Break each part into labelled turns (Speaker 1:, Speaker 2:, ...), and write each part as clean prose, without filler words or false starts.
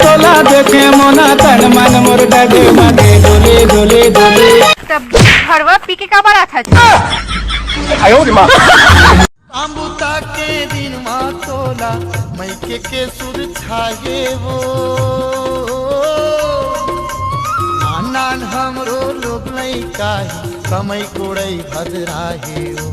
Speaker 1: तोला देखे मोना तन मन मोर डगे मगे डोले डोले डोले।
Speaker 2: तब घरवा पी के का बड़ा था।
Speaker 1: आयो रे माँ।
Speaker 3: अमृता के दिन माँ तोला मैके के सुर छाये वो नान हमरो लोग नहीं काही समय कोड़ई भद्राहे हो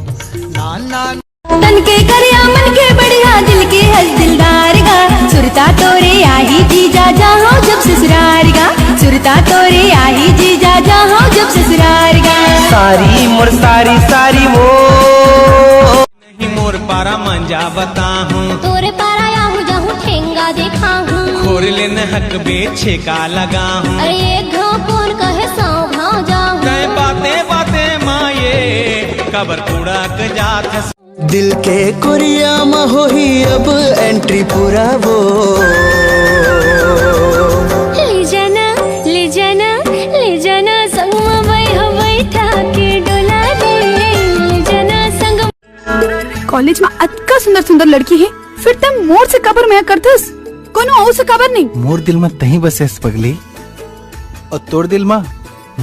Speaker 3: नान
Speaker 4: तन के करिया मन के बढ़िया दिल के हस दिलदार गा सुरता तोरे आही जीजा जहाँ जब ससुरार गा सुरता तोरे आही जीजा जहाँ जब ससुरार गा
Speaker 1: सारी मोर सारी सारी वो
Speaker 5: नहीं मोर पारा मंजा बता हूँ
Speaker 4: तोरे पारा आहू जहूँ ठेंगा देखा हूँ
Speaker 5: खोर लेन हक बेचे का लगा हूँ
Speaker 4: अरे एक घाव कौन कहे सौ घाव जाऊँ
Speaker 5: कई बातें बातें माये कबर कूड़ा क जात
Speaker 3: दिल के कुरिया महो ही अब एंट्री पूरा वो
Speaker 4: ले जाना संग बैठा के डोला दे ले जाना संग।
Speaker 2: कॉलेज में अतका सुंदर सुंदर लड़की है फिर तुम मोर से कबर में करतस कोनो और से कबर नहीं।
Speaker 3: मोर दिल में तही बसेस पगली और तोड़ दिल में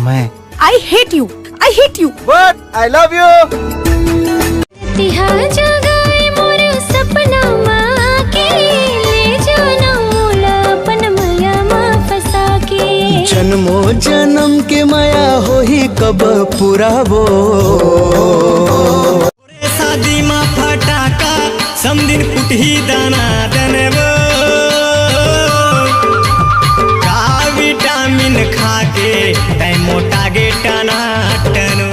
Speaker 3: मैं
Speaker 2: I hate you
Speaker 3: but I love you.
Speaker 4: तिहार जगाए मोरे सपना माँ के ले जाना मोला अपन माया माँ फंसा के
Speaker 3: जन्मो जन्म के माया हो ही कब पूरा वो
Speaker 5: शादी माँ फटाका समदिन फुटही दाना दनबो का विटामिन खा के तै मोटा गे टना टनो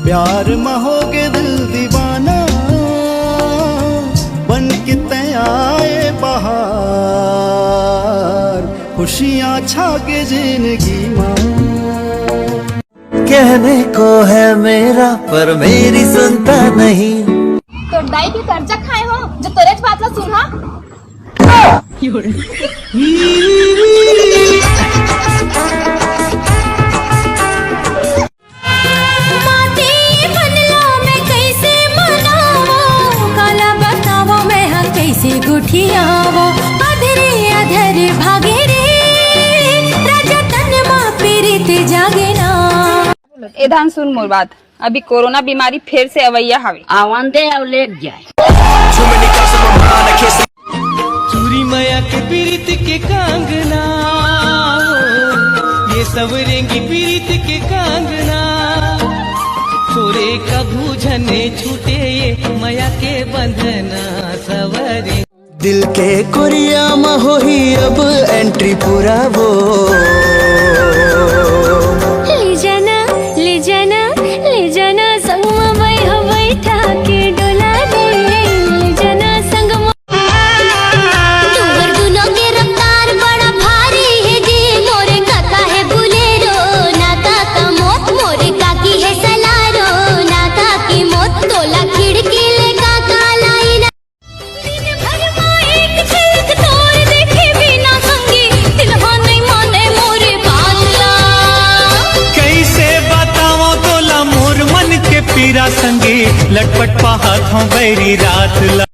Speaker 3: प्यार महोगे दिल दीवाना बन के आए बहार खुशियाँ छागे जिंदगी माँ कहने को है मेरा पर मेरी सुनता नहीं
Speaker 4: तो दाई की कर्जा खाए हो जो तोरेच बात ला सुना गुठियावो अधरे अधर भागे रे राजा तन माँ पीरित जागे ना।
Speaker 2: ए धान सुन मोर बात अभी कोरोना बीमारी फिर से अवैया हवे
Speaker 6: आवन दे अब लेट जाए
Speaker 5: चूरी माया के पीरित के कांगना ये सवरेंगी पीरित के कांगना छोरे कभू झने छूटे ये माया के बंधना सवरे
Speaker 3: दिल के कुरिया महो ही अब एंट्री पूरा वो ले जाना संग बैठा के डोला दे ले जाना संग।
Speaker 4: तुवर दुनो के रफ्तार बड़ा भारी है जी मोरे काका है बुलेरो ना काका मोत मोरे काकी है सलारो ना काकी मोत तोला खिड़की ले काका लाई ना दिन भर में एक झलक तोर देखे बिना संगी दिलवा नहीं माने मोरे बातला
Speaker 5: कैसे बताओ तोला मोर मन के पीरा संगे लटपट पहाड़ बैरी रात ला